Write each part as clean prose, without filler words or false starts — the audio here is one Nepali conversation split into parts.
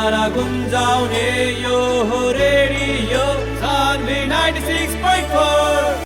सारा गुन्जाउने यो हो रेडियो सान्वी 96.4।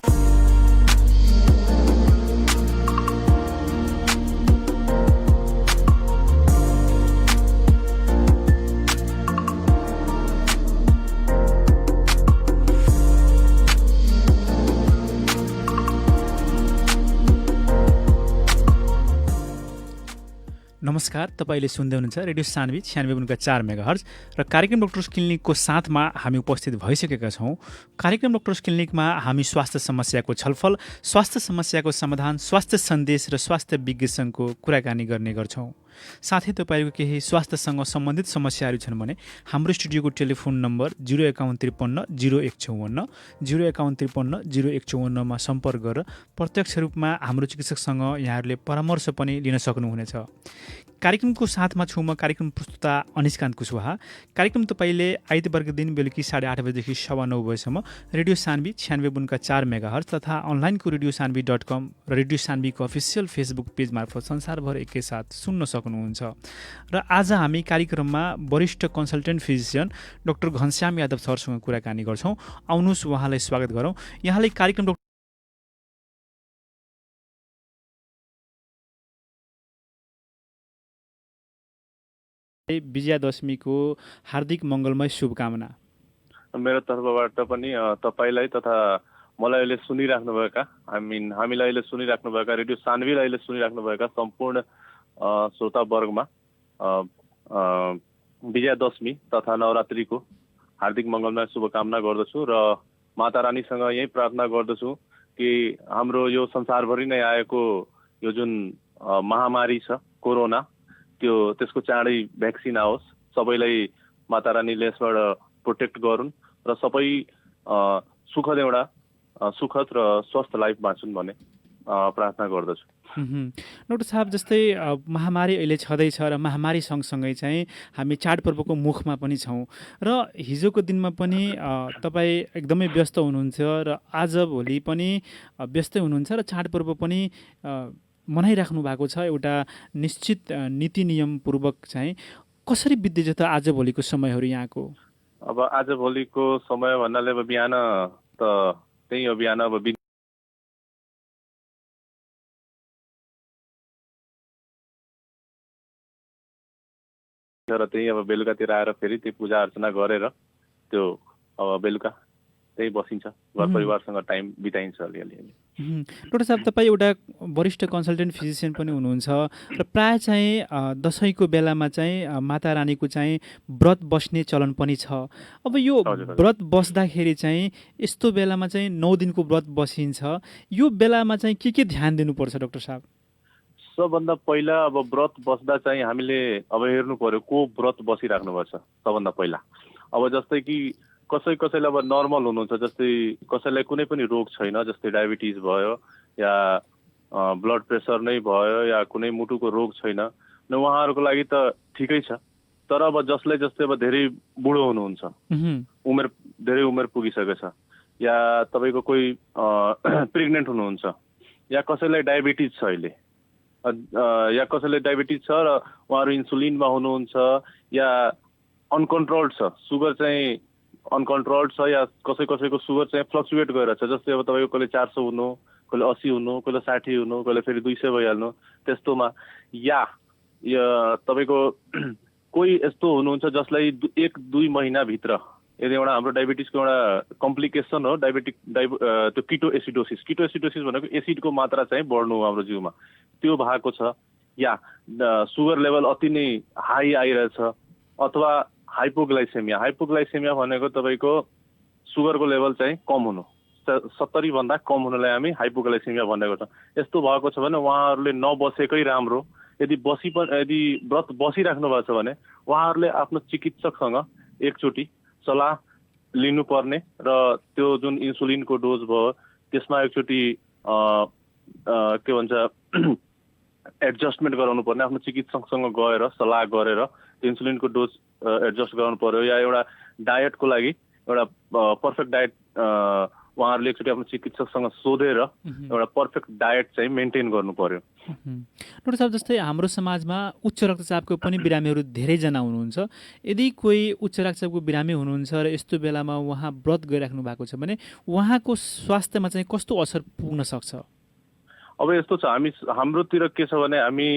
नमस्कार, तपाईले सुन्दै हुनुहुन्छ रेडियो सान्वी 96.4 मेगाहर्ज र कार्यक्रम डक्टर्स क्लिनिकको साथमा हामी उपस्थित भइसकेका छौँ। कार्यक्रम डक्टर्स क्लिनिकमा हामी स्वास्थ्य समस्याको छलफल, स्वास्थ्य समस्याको समाधान, स्वास्थ्य सन्देश र स्वास्थ्य विज्ञसँगको कुराकानी गर्ने गर्छौँ। साथै तपाईँको केही स्वास्थ्यसँग सम्बन्धित समस्याहरू छन् भने हाम्रो स्टुडियोको टेलिफोन नम्बर 05153 0154 05153 0154 मा सम्पर्क गरेर प्रत्यक्ष रूपमा हाम्रो चिकित्सकसँग यहाँहरूले परामर्श पनि लिन सक्नुहुनेछ। कार्यक्रमको साथमा छु म कार्यक्रम प्रस्तुता अनिशकान्त कुशवाहा। कार्यक्रम तपाईँले आइतबारको दिन बेलुकी 8:30 बजेदेखि 9:15 बजेसम्म रेडियो सान्वी 96.4 मेगाहर्ज तथा अनलाइनको रेडियोसान्वी.com र रेडियो सान्वीको अफिसियल फेसबुक पेज मार्फत संसारभर एकैसाथ सुन्न सक्नुहुन्छ। र आज हामी कार्यक्रममा वरिष्ठ consultant physician doctor Ghanshyam Yadav सरसँग कुराकानी गर्छौँ। आउनुहोस् उहाँलाई स्वागत गरौँ। यहाँले कार्यक्रम विजयादशमीको हार्दिक मङ्गलमय शुभकामना। मेरो तर्फबाट पनि तपाईलाई तथा मलाई अहिले सुनिराख्नुभएका हामीलाई अहिले सुनिराख्नुभएका रेडियो सान्वीलाई अहिले सुनिराख्नुभएका सम्पूर्ण श्रोतावर्गमा विजयादशमी तथा नवरात्रिको हार्दिक मङ्गलमय शुभकामना गर्दछु र माता रानीसँग यही प्रार्थना गर्दछु कि हाम्रो यो संसारभरि नै आएको यो जुन महामारी छ कोरोना, त्यसको चाँडै भ्याक्सिन आओस्, सबैलाई माता रानीले यसबाट प्रोटेक्ट गरून् र सबै सुखद र स्वस्थ लाइफ बाँचुन् भन्ने प्रार्थना गर्दछु। डाक्टर साहब, जस्तै महामारी अहिले छँदैछ र महामारी सँगसँगै चाहिँ हामी चाडपर्वको मुखमा पनि छौँ र हिजोको दिनमा पनि तपाईँ एकदमै व्यस्त हुनुहुन्छ र आजभोलि पनि व्यस्तै हुनुहुन्छ र चाडपर्व पनि मनाइराख्नु भएको छ एउटा निश्चित नीति नियमपूर्वक चाहिँ। कसरी बित्दैछ त आजभोलिको समयहरू यहाँको? अब आजभोलिको समय भन्नाले अब बिहान त त्यही हो, बिहान अब र त्यही अब बेलुकातिर आएर फेरि त्यो पूजा अर्चना गरेर त्यो अब बेलुका त्यही बसिन्छ, घर परिवारसँग टाइम बिताइन्छ अलिअलि। डाक्टर साहब, तपाईँ एउटा वरिष्ठ कन्सल्टेन्ट फिजिसियन पनि हुनुहुन्छ र प्राय चाहिँ दसैँको बेलामा चाहिँ माता रानीको चाहिँ व्रत बस्ने चलन पनि छ। अब यो व्रत बस्दाखेरि चाहिँ यस्तो बेलामा चाहिँ 9 दिनको व्रत बसिन्छ, यो बेलामा चाहिँ के ध्यान दिनुपर्छ डाक्टर साहब? सबभन्दा पहिला अब व्रत बस्दा चाहिँ हामीले अब हेर्नु पर्यो को व्रत बसिराख्नुपर्छ सबभन्दा पहिला। अब जस्तै कि कसैलाई अब नर्मल हुनुहुन्छ, जस्तै कसैलाई कुनै पनि रोग छैन, जस्तै डायबिटिज भयो या ब्लड प्रेसर नै भयो या कुनै मुटुको रोग छैन, न उहाँहरूको लागि त ठिकै छ। तर अब जसलाई जस्तै अब धेरै बुढो हुनुहुन्छ, धेरै उमेर पुगिसकेको छ, या तपाईँको कोही प्रेग्नेन्ट हुनुहुन्छ, या कसैलाई डायबिटिज छ अहिले, या कसैलाई डायबिटिज छ र उहाँहरू इन्सुलिनमा हुनुहुन्छ, या अनकन्ट्रोल्ड छ, सुगर चाहिँ अनकन्ट्रोल्ड छ, या कसैको सुगर चाहिँ फ्लक्चुएट गरेर छ। जस्तै अब तपाईँको कहिले 400 हुनु, कहिले 80 हुनु, कहिले 60 हुनु, कहिले फेरि 200 भइहाल्नु त्यस्तोमा, या तपाईँको कोही यस्तो हुनुहुन्छ जसलाई 1-2 महिनाभित्र यदि एउटा हाम्रो डायबिटिसको एउटा कम्प्लिकेसन हो त्यो किटो एसिडोसिस भनेको एसिडको मात्रा चाहिँ बढ्नु हाम्रो जिउमा, त्यो भएको छ, या सुगर लेभल अति नै हाई आइरहेछ, अथवा हाइपोग्लाइसेमिया भनेको तपाईँको सुगरको लेभल चाहिँ कम हुनु, 70 भन्दा कम हुनलाई हामी हाइपोग्लाइसेमिया भनेको छ। यस्तो भएको छ भने उहाँहरूले नबसेकै राम्रो। यदि व्रत बसिराख्नु भएको छ भने उहाँहरूले आफ्नो चिकित्सकसँग एकचोटि सल्लाह लिनुपर्ने र त्यो जुन इन्सुलिनको डोज भयो त्यसमा एकचोटि के भन्छ एडजस्टमेन्ट गराउनु पर्ने, आफ्नो चिकित्सकसँग गएर सल्लाह गरेर इन्सुलिनको डोज एडजस्ट गराउनु पर्यो, या एउटा डायटको लागि एउटा पर्फेक्ट डायट उहाँहरूले एकचोटि आफ्नो चिकित्सकसँग सोधेर एउटा पर्फेक्ट डायट चाहिँ मेन्टेन गर्नु पर्यो। डाक्टर साहब, जस्तै हाम्रो समाजमा उच्च रक्तचापको पनि बिरामीहरू धेरैजना हुनुहुन्छ। यदि कोही उच्च रक्तचापको बिरामी हुनुहुन्छ र यस्तो बेलामा उहाँ व्रत गरिराख्नु भएको छ भने उहाँको स्वास्थ्यमा चाहिँ कस्तो असर पुग्न सक्छ? अब यस्तो छ, हाम्रोतिर के छ भने हामी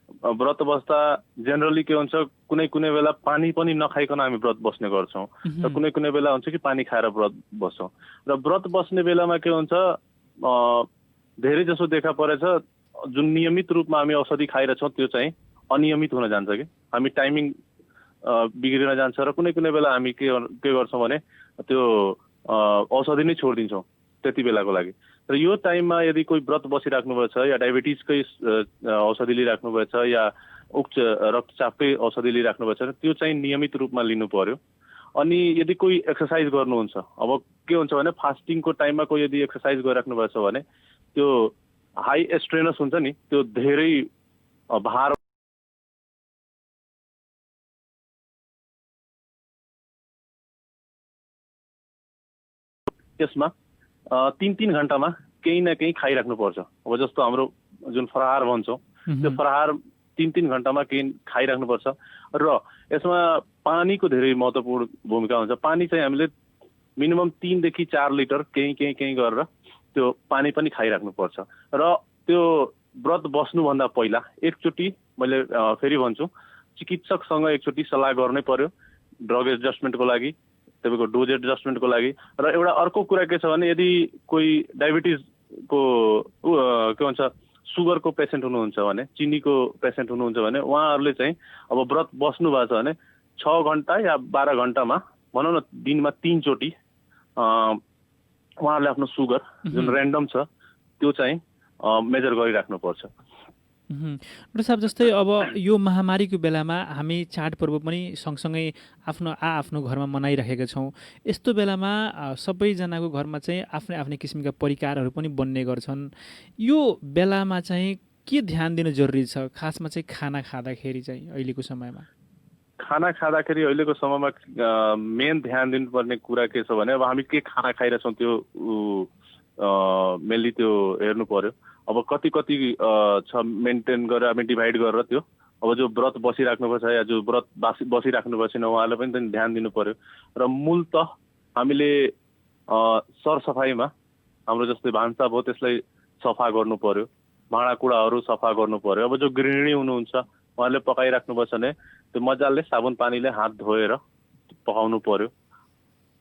व्रत बस्दा जेनरली के हुन्छ, कुनै कुनै बेला पानी पनि नखाइकन हामी व्रत बस्ने गर्छौँ र कुनै कुनै बेला हुन्छ कि पानी खाएर व्रत बस्छौँ। र व्रत बस्ने बेलामा के हुन्छ, धेरै जसो देखा परेछ जुन नियमित रूपमा हामी औषधि खाइरहेछौँ त्यो चाहिँ अनियमित हुन जान्छ कि हामी टाइमिङ बिग्रिन जान्छ र कुनै कुनै बेला हामी के गर्छौँ भने त्यो औषधि नै छोडिदिन्छौँ त्यति बेलाको लागि। र यो टाइममा यदि कोही व्रत बसिराख्नुभएछ या डायबिटिजकै औषधि लिइराख्नुभएछ या उच्च रक्तचापकै औषधि लिइराख्नुभएछ त्यो चाहिँ नियमित रूपमा लिनु पर्यो। अनि यदि कोही एक्सर्साइज गर्नुहुन्छ, अब के हुन्छ भने फास्टिङको टाइममा कोही यदि एक्सर्साइज गरिराख्नु भएछ भने त्यो हाई स्ट्रेनस हुन्छ नि, त्यो धेरै भार त्यसमा 3-3 घण्टामा केही न केही खाइराख्नुपर्छ। अब जस्तो हाम्रो जुन फराहार भन्छौँ त्यो फराहार 3-3 घण्टामा केही खाइराख्नुपर्छ। र यसमा पानीको धेरै महत्त्वपूर्ण भूमिका हुन्छ। पानी चाहिँ हामीले मिनिमम 3 देखि 4 लिटर केही गरेर त्यो पानी पनि खाइराख्नुपर्छ। र त्यो व्रत बस्नुभन्दा पहिला एकचोटि मैले फेरि भन्छु, चिकित्सकसँग एकचोटि सल्लाह गर्नै पर्यो ड्रग एडजस्टमेन्टको लागि, तपाईँको डोज एडजस्टमेन्टको लागि। र एउटा अर्को कुरा के छ भने यदि कोही डायबिटिजको के भन्छ सुगरको पेसेन्ट हुनुहुन्छ भने, चिनीको पेसेन्ट हुनुहुन्छ भने उहाँहरूले चाहिँ अब व्रत बस्नु भएको छ भने 6 घण्टा या 12 घण्टामा भनौँ न दिनमा 3 चोटि उहाँहरूले आफ्नो सुगर जुन ऱ्यान्डम छ त्यो चाहिँ मेजर गरिराख्नुपर्छ। डाक्टर साहब, जस्तै अब यो महामारीको बेलामा हामी चाडपर्व पनि सँगसँगै आफ्नो घरमा मनाइरहेका छौँ। यस्तो बेलामा सबैजनाको घरमा चाहिँ आफ्नै किसिमका परिकारहरू पनि बन्ने गर्छन्। यो बेलामा चाहिँ के ध्यान दिनु जरुरी छ, खासमा चाहिँ खाना खाँदाखेरि चाहिँ अहिलेको समयमा? खाना खाँदाखेरि अहिलेको समयमा मेन ध्यान दिनुपर्ने कुरा के छ भने अब हामी के खाना खाइरहेछौँ त्यो मेनली त्यो हेर्नु पर्यो। अब कति छ मेन्टेन गरेर हामी डिभाइड गरेर त्यो अब जो व्रत बसिराख्नुपर्छ या जो व्रत बसिराख्नु छैन उहाँले पनि त ध्यान दिनु पर्यो। र मूलत हामीले सरसफाइमा हाम्रो जस्तै भान्सा भयो त्यसलाई सफा गर्नु पर्यो, भाँडाकुँडाहरू सफा गर्नु पर्यो। अब जो गृहिणी हुनुहुन्छ उहाँले पकाइराख्नुपर्छ भने त्यो मजाले साबुन पानीले हात धोएर पकाउनु पर्यो।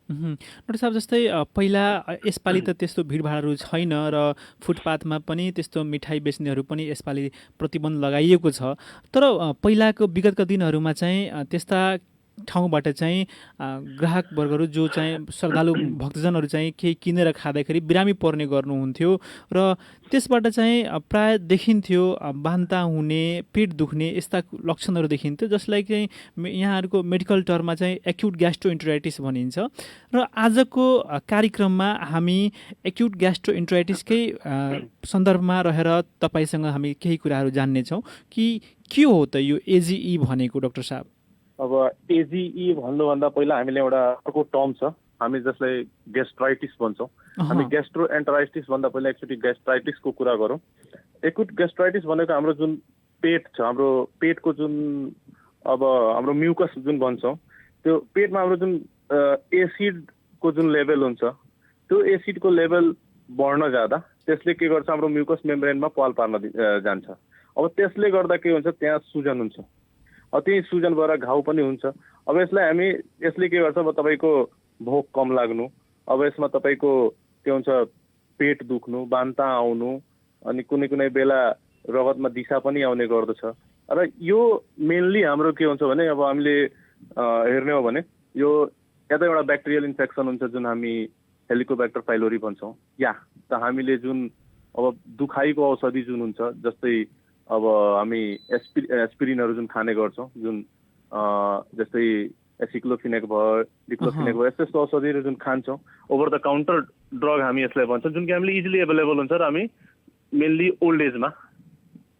डाक्टर साहब, जस्तै पहिला यसपालि त त्यस्तो भिडभाडहरू छैन र फुटपाथमा पनि त्यस्तो मिठाई बेच्नेहरू पनि यसपालि प्रतिबन्ध लगाइएको छ। तर पहिलाको विगतका दिनहरूमा चाहिँ त्यस्ता ठाउँबाट चाहिँ ग्राहक वर्गहरू जो चाहिँ श्रद्धालु भक्तजनहरू चाहिँ केही किनेर खाँदाखेरि बिरामी पर्ने गर्नुहुन्थ्यो र त्यसबाट चाहिँ प्राय देखिन्थ्यो बान्ता हुने, पेट दुख्ने यस्ता लक्षणहरू देखिन्थ्यो, जसलाई चाहिँ यहाँहरूको मेडिकल टर्ममा चाहिँ एक्युट ग्यास्ट्रोइन्टेराइटिस भनिन्छ। र आजको कार्यक्रममा हामी एक्युट ग्यास्ट्रोइन्टेराइटिसकै सन्दर्भमा रहेर तपाईँसँग हामी केही कुराहरू जान्नेछौँ कि के हो त यो एजिई भनेको डाक्टर साहब? अब एजिई भन्नुभन्दा पहिला हामीले एउटा अर्को टर्म छ, हामी जसलाई ग्यास्ट्राइटिस भन्छौँ। हामी ग्यास्ट्रोएन्टेराइटिस भन्दा पहिला एकचोटि ग्यास्ट्राइटिसको कुरा गरौँ। एक्युट ग्यास्ट्राइटिस भनेको हाम्रो जुन पेट छ, हाम्रो पेटको जुन अब हाम्रो म्युकस जुन भन्छौँ त्यो पेटमा हाम्रो जुन एसिडको जुन लेभल हुन्छ त्यो एसिडको लेभल बढ्न जाँदा त्यसले के गर्छ, हाम्रो म्युकस मेम्ब्रेनमा पाल पार्न जान्छ। अब त्यसले गर्दा के हुन्छ, त्यहाँ सुजन हुन्छ, अब त्यही सुजन भएर घाउ पनि हुन्छ। अब यसले के गर्छ, अब तपाईँको भोक कम लाग्नु, अब यसमा तपाईँको के हुन्छ पेट दुख्नु, बान्ता आउनु, अनि कुनै कुनै बेला रगतमा दिशा पनि आउने गर्दछ। र यो मेनली हाम्रो के हुन्छ भने अब हामीले हेर्ने हो भने यो या त एउटा ब्याक्टेरियल इन्फेक्सन हुन्छ जुन हामी हेलिकोब्याक्टर पाइलोरी भन्छौँ, या त हामीले जुन अब दुखाइको औषधि जुन हुन्छ जस्तै अब हामी एस्पिरिनहरू जुन खाने गर्छौँ, जुन जस्तै एसिक्लोफिनेक भयो, डिक्लोफिनेक भयो, यस्तो यस्तो औषधिहरू जुन खान्छौँ, ओभर द काउन्टर ड्रग हामी यसलाई भन्छौँ, जुन कि हामीले इजिली एभाइलेबल हुन्छ र हामी मेनली ओल्ड एजमा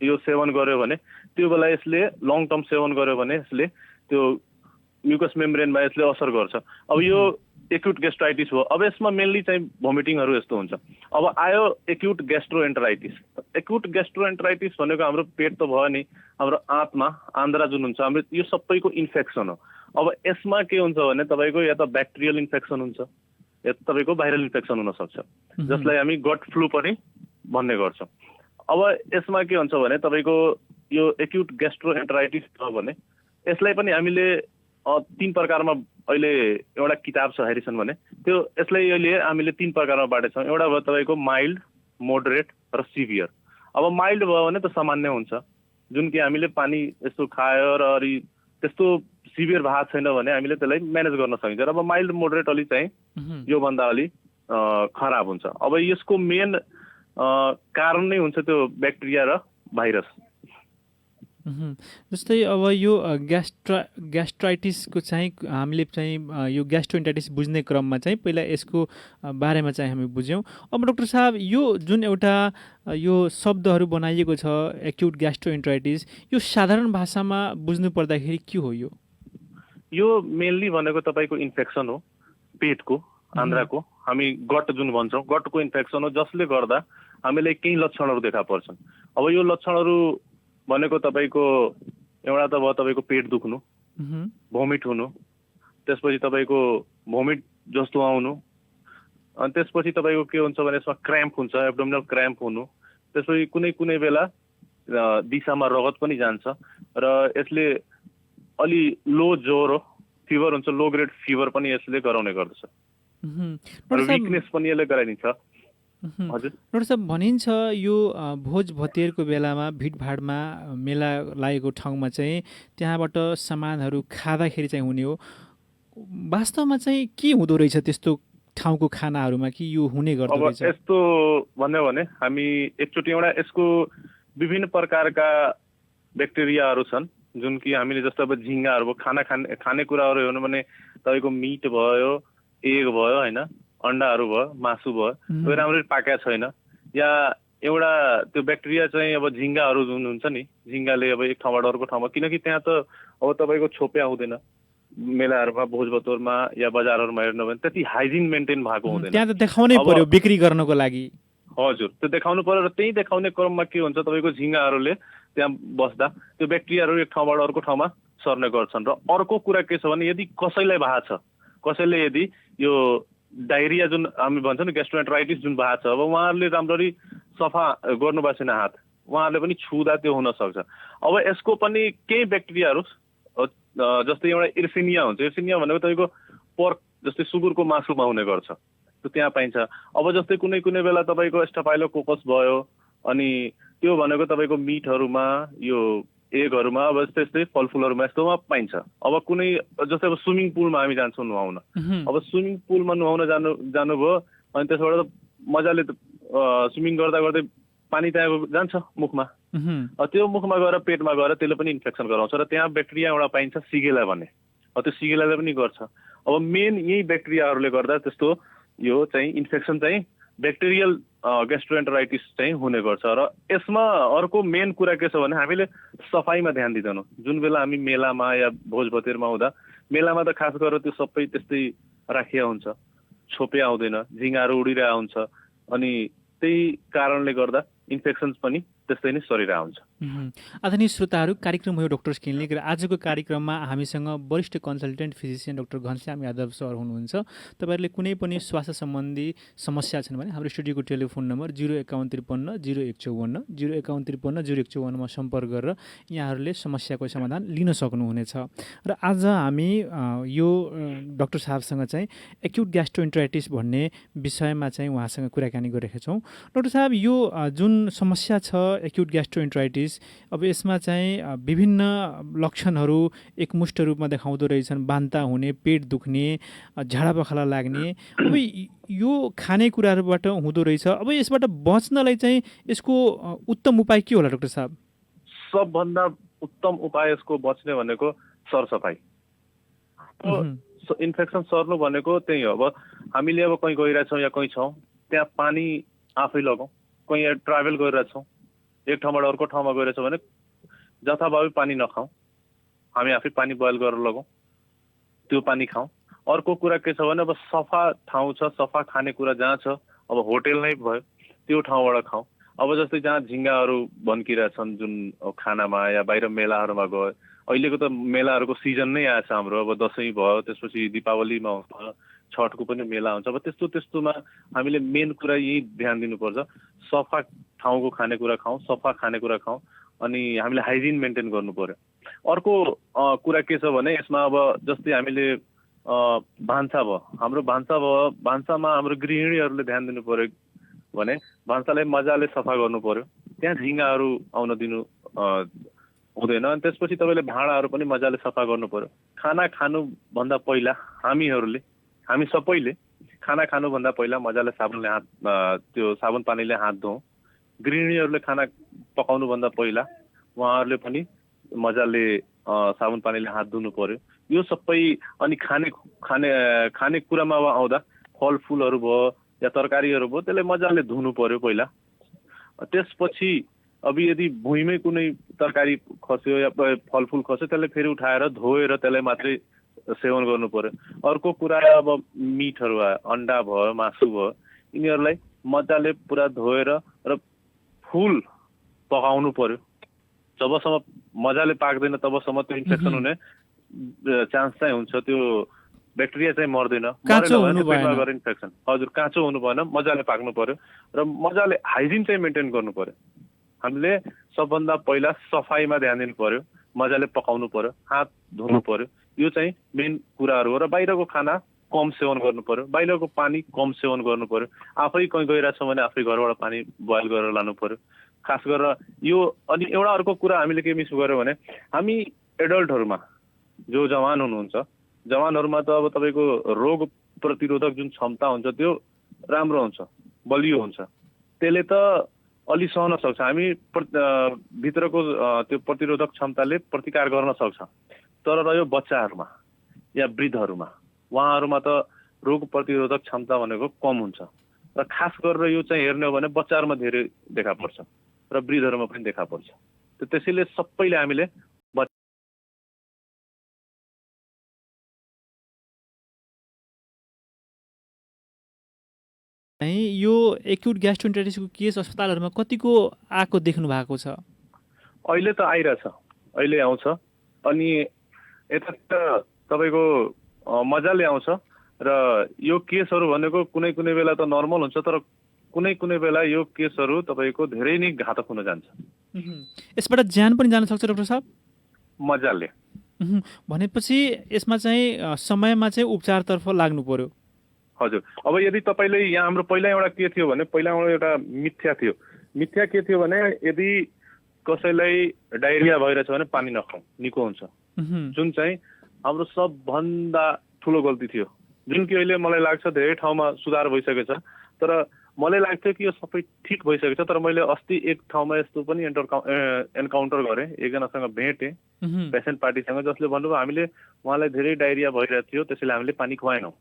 यो सेवन गऱ्यो भने त्यो बेला यसले लङ टर्म सेवन गऱ्यो भने यसले त्यो म्युकस मेम्ब्रेनमा यसले असर गर्छ। अब यो एक्युट गेस्ट्राइटिस हो। अब यसमा मेनली चाहिँ भोमिटिङहरू यस्तो हुन्छ। अब आयो एक्युट ग्यास्ट्रोएन्टराइटिस। एक्युट ग्यास्ट्रोएन्टराइटिस भनेको हाम्रो पेट त भयो नि, हाम्रो आँतमा आन्द्रा जुन हुन्छ हाम्रो, यो सबैको इन्फेक्सन हो। अब यसमा के हुन्छ भने तपाईँको या त ब्याक्टेरियल इन्फेक्सन हुन्छ या त तपाईँको भाइरल इन्फेक्सन हुनसक्छ, जसलाई हामी गट फ्लू पनि भन्ने गर्छौँ। अब यसमा के हुन्छ भने तपाईँको यो एक्युट ग्यास्ट्रोएन्टराइटिस छ भने यसलाई पनि हामीले 3 प्रकारमा अहिले एउटा किताब छ हेरिसन भने, त्यो यसलाई अहिले हामीले 3 प्रकारमा बाँडेछौँ। एउटा भयो तपाईँको माइल्ड, मोडरेट र सिभियर। अब माइल्ड भयो भने त सामान्य हुन्छ, जुन कि हामीले पानी यस्तो खायो र अलि त्यस्तो सिभियर भएको छैन भने हामीले त्यसलाई म्यानेज गर्न सकिन्छ। र अब माइल्ड मोडरेट अलि चाहिँ योभन्दा अलि खराब हुन्छ। अब यसको मेन कारण नै हुन्छ त्यो ब्याक्टेरिया र भाइरस। जस्तै अब यो ग्यास्ट्राइटिसको चाहिँ हामीले चाहिँ यो ग्यास्ट्रोएन्टराइटिस बुझ्ने क्रममा चाहिँ पहिला यसको बारेमा चाहिँ हामी बुझ्यौँ। अब डाक्टर साहब, यो जुन एउटा यो शब्दहरू बनाइएको छ एक्युट ग्यास्ट्रोएन्टराइटिस, यो साधारण भाषामा बुझ्नु पर्दाखेरि के हो? यो मेनली भनेको तपाईँको इन्फेक्सन हो पेटको, आन्द्राको, हामी गट जुन भन्छौँ, गटको इन्फेक्सन हो, जसले गर्दा हामीलाई केही लक्षणहरू देखा पर्छन्। अब यो लक्षणहरू भनेको तपाईँको एउटा त भयो तपाईँको पेट दुख्नु, भोमिट हुनु, त्यसपछि तपाईँको भोमिट जस्तो आउनु, अनि त्यसपछि तपाईँको के हुन्छ भने यसमा क्र्याम्प हुन्छ, एब्डोमिनल क्र्याम्प हुनु, त्यसपछि कुनै कुनै बेला दिशामा रगत पनि जान्छ र यसले अलि लो ज्वरो फिभर हुन्छ, लो ग्रेड फिभर पनि यसले गराउने गर्दछ र विकनेस पनि यसले गराइदिन्छ। हजुर डाक्टर साहब, भनिन्छ यो भोज भतेरको बेलामा भिडभाडमा मेला लागेको ठाउँमा चाहिँ त्यहाँबाट सामानहरू खाँदाखेरि चाहिँ हुने हो। वास्तवमा चाहिँ के हुँदो रहेछ त्यस्तो ठाउँको खानाहरूमा कि यो हुने गर्दो रहेछ? अब यस्तो भन्यो भने हामी एकचोटि एउटा यसको विभिन्न प्रकारका ब्याक्टेरियाहरू छन् जुन कि हामीले जस्तो अब झिङ्गाहरू भयो, खानेकुराहरू हेर्नु भने तपाईँको मिट भयो, एग भयो, होइन, अन्डाहरू भयो, मासु भयो, त्यो राम्ररी पाकेको छैन, या एउटा त्यो ब्याक्टेरिया चाहिँ अब झिङ्गाहरू जुन हुन्छ नि, झिङ्गाले अब एक ठाउँबाट अर्को ठाउँमा, किनकि त्यहाँ त अब तपाईँको छोप्या हुँदैन मेलाहरूमा, भोजभतोरमा या बजारहरूमा हेर्नु भने त्यति हाइजिन मेन्टेन भएको हुँदैन। त्यहाँ त देखाउनै पर्यो बिक्री गर्नको लागि। हजुर, त्यो देखाउनु पर्यो र त्यही देखाउने क्रममा के हुन्छ तपाईँको झिङ्गाहरूले त्यहाँ बस्दा त्यो ब्याक्टेरियाहरू एक ठाउँबाट अर्को ठाउँमा सर्ने गर्छन्। र अर्को कुरा के छ भने यदि कसैलाई भएको छ, कसैले यदि यो डायरिया जुन हामी भन्छौँ नि ग्यास्ट्रोएन्टराइटिस जुन भएको छ, अब उहाँहरूले राम्ररी सफा गर्नुभएको छैन हात, उहाँहरूले पनि छुँदा त्यो हुनसक्छ। अब यसको पनि केही ब्याक्टेरियाहरू जस्तै एउटा इर्सिनिया हुन्छ, इर्सिनिया भनेको तपाईँको पर्क जस्तै सुँगुरको मासुमा हुने गर्छ, त्यो त्यहाँ पाइन्छ। अब जस्तै कुनै कुनै बेला तपाईँको स्टाफाइलोकोकस भयो, अनि त्यो भनेको तपाईँको मिटहरूमा, यो एगहरूमा, अब यस्तै यस्तै फलफुलहरूमा यस्तोमा पाइन्छ। अब कुनै जस्तै अब स्विमिङ पुलमा हामी जान्छौँ नुहाउन, अब स्विमिङ पुलमा नुहाउन जानुभयो अनि त्यसबाट मजाले स्विमिङ गर्दा गर्दै पानी त्यहाँ जान्छ मुखमा, त्यो मुखमा गएर पेटमा गएर त्यसले पनि इन्फेक्सन गराउँछ र त्यहाँ ब्याक्टेरिया एउटा पाइन्छ सिगेला भन्ने, त्यो सिगेलाले पनि गर्छ। अब मेन यही ब्याक्टेरियाहरूले गर्दा त्यस्तो यो चाहिँ इन्फेक्सन चाहिँ ब्याक्टेरियल ग्यास्ट्रोएन्टराइटिस चाहिँ हुने गर्छ। र यसमा अर्को मेन कुरा के छ भने हामीले सफाइमा ध्यान दिँदैनौँ। जुन बेला हामी मेलामा या भोजभतेरमा हुँदा, मेलामा त खास गरेर त्यो सबै त्यस्तै राखिया हुन्छ, छोपिया हुँदैन, झिङ्गाहरू उडिरहेको हुन्छ, अनि त्यही कारणले गर्दा इन्फेक्सन्स पनि त्यस्तै नै सरिरहेको हुन्छ। आदरणीय श्रोताहरू, कार्यक्रम हो डक्टर्स क्लिनिक र आजको कार्यक्रममा हामीसँग वरिष्ठ consultant physician doctor Ghanshyam Yadav sir हुनुहुन्छ। तपाईँहरूले कुनै पनि स्वास्थ्य सम्बन्धी समस्या छन् भने हाम्रो स्टुडियोको टेलिफोन नम्बर 05153 0154 05153 0154मा सम्पर्क गरेर यहाँहरूले समस्याको समाधान लिन सक्नुहुनेछ। र आज हामी यो डाक्टर साहबसँग चाहिँ एक्युट ग्यास्ट्रोएन्टराइटिस भन्ने विषयमा चाहिँ उहाँसँग कुराकानी गरेका छौँ। डाक्टर साहब, यो जुन समस्या छ एक्युट ग्यास्ट्रोएन्टराइटिस, अब यसमा चाहिँ विभिन्न लक्षणहरू एकमुष्ट रूपमा देखाउँदो रहेछन्, बान्ता हुने, पेट दुख्ने, झाडा पखाला लाग्ने। अब यो खानेकुराहरूबाट हुँदो रहेछ। अब यसबाट बच्नलाई चाहिँ यसको उत्तम उपाय के होला डाक्टर साहब? सबभन्दा उत्तम उपाय यसको बच्ने भनेको सरसफाइ। इन्फेक्सन सर्नु भनेको त्यही हो। अब हामीले अब कहीँ गइरहेछौँ या कहीँ छौँ, त्यहाँ पानी आफै लगाउँ। कहीँ ट्राभल गरिरहेछौँ, एक ठाउँबाट अर्को ठाउँमा गइरहेछौँ भने जथाभावी पानी नखाउँ, हामी आफै पानी बोइल गरेर लगाउँ, त्यो पानी खाउँ। अर्को कुरा के छ भने अब सफा ठाउँ छ, सफा खानेकुरा जहाँ छ, अब होटेल नै भयो त्यो ठाउँबाट खाउँ। अब जस्तै जहाँ झिङ्गाहरू बन्किरहेछन् जुन खानामा या बाहिर मेलाहरूमा गयो, अहिलेको त मेलाहरूको सिजन नै आएछ हाम्रो, अब दसैँ भयो, त्यसपछि दीपावलीमा हुन्छ, छठको पनि मेला हुन्छ। अब त्यस्तोमा हामीले मेन कुरा यही ध्यान दिनुपर्छ, सफा ठाउँको खानेकुरा खाउँ, सफा खानेकुरा खाउँ, अनि हामीले हाइजिन मेन्टेन गर्नु पर्यो। अर्को कुरा के छ भने यसमा अब जस्तै हामीले भान्सा भयो, हाम्रो भान्सा भयो, भान्सामा हाम्रो गृहिणीहरूले ध्यान दिनु पर्यो भने भान्सालाई मजाले सफा गर्नु पर्यो, त्यहाँ झिङ्गाहरू आउन दिनु हुँदैन। अनि त्यसपछि तपाईँले भाँडाहरू पनि मजाले सफा गर्नु पर्यो। खाना खानुभन्दा पहिला हामी सबैले खाना खानुभन्दा पहिला मजाले त्यो साबुन पानीले हात धुउँ। गृहिणीहरूले खाना पकाउनुभन्दा पहिला उहाँहरूले पनि मजाले साबुन पानीले हात धुनु पर्यो। यो सबै अनि खाने कुरामा आउँदा फलफुलहरू भयो या तरकारीहरू भयो, त्यसलाई मजाले धुनु पर्यो पहिला। त्यसपछि अब यदि भुइँमै कुनै तरकारी खस्यो या फलफुल खस्यो त्यसलाई फेरि उठाएर धोएर त्यसलाई मात्रै सेवन गर्नु पर्यो। अर्को कुरा अब मिटहरू भयो, अन्डा भयो, मासु भयो, यिनीहरूलाई मजाले पुरा धोएर र फुल पकाउनु पर्यो। जबसम्म मजाले पाक्दैन तबसम्म त्यो इन्फेक्सन हुने चान्स चाहिँ हुन्छ, त्यो ब्याक्टेरिया चाहिँ मर्दैन। इन्फेक्सन हजुर, काँचो हुनु भएन, मजाले पाक्नु पर्यो र मजाले हाइजिन चाहिँ मेन्टेन गर्नु पर्यो। हामीले सबभन्दा पहिला सफाइमा ध्यान दिनु पर्यो, मजाले पकाउनु पर्यो, हात धुनु पर्यो। यो चाहिँ मेन कुराहरू हो। र बाहिरको खाना कम सेवन गर्नु पर्यो, बाहिरको पानी कम सेवन गर्नु पर्यो। आफै कहीँ गइरहेछ भने आफै घरबाट पानी बोइल गरेर लानु पर्यो खास गरेर यो। अनि एउटा अर्को कुरा हामीले के मिस गर्यो भने हामी एडल्टहरूमा जो जवान हुनुहुन्छ, जवानहरूमा त अब तपाईँको रोग प्रतिरोधक जुन क्षमता हुन्छ त्यो राम्रो हुन्छ, बलियो हुन्छ, त्यसले त अलि सहन सक्छ। हामी भित्रको त्यो प्रतिरोधक क्षमताले प्रतिकार गर्न सक्छ। तर रह्यो बच्चाहरूमा या वृद्धहरूमा, उहाँहरूमा त रोग प्रतिरोधक क्षमता भनेको कम हुन्छ। र खास गरेर यो चाहिँ हेर्ने हो भने बच्चाहरूमा धेरै देखा पर्छ र वृद्धहरूमा पनि देखा पर्छ। त्यसैले सबैले हामीले यो एक्युट ग्यास्ट्रोइन्टेरिटिसको केस अस्पतालहरूमा कतिको आएको देख्नु भएको छ? अहिले त आइरहेछ, अहिले आउँछ। अनि यता तपाईँको मजाले आउँछ र यो केसहरू भनेको कुनै कुनै बेला त नर्मल हुन्छ, तर कुनै कुनै बेला यो केसहरू तपाईँको धेरै नै घातक हुन जान्छ। यसबाट ज्यान पनि जान सक्छ डाक्टर साहब? मजाले। भनेपछि यसमा चाहिँ समयमा चाहिँ उपचारतर्फ लाग्नु पर्यो। हजुर। अब यदि तपाईँले यहाँ हाम्रो पहिला एउटा के थियो भने पहिला एउटा मिथ्या थियो। मिथ्या के थियो भने यदि कसैलाई डायरिया भइरहेछ भने पानी नखाउँ, निको हुन्छ, जुन चाहिँ हाम्रो सबभन्दा ठुलो गल्ती थियो, जुन कि अहिले मलाई लाग्छ धेरै ठाउँमा सुधार भइसकेको छ। तर मलाई लाग्थ्यो कि यो सबै ठिक भइसकेको छ। तर मैले अस्ति एक ठाउँमा यस्तो पनि एन्काउन्टर गरेँ, एकजनासँग भेटेँ, पेसेन्ट पार्टीसँग, जसले भन्नुभयो हामीले उहाँलाई धेरै डायरिया भइरहेको थियो, त्यसैले हामीले पानी खुवाएनौँ,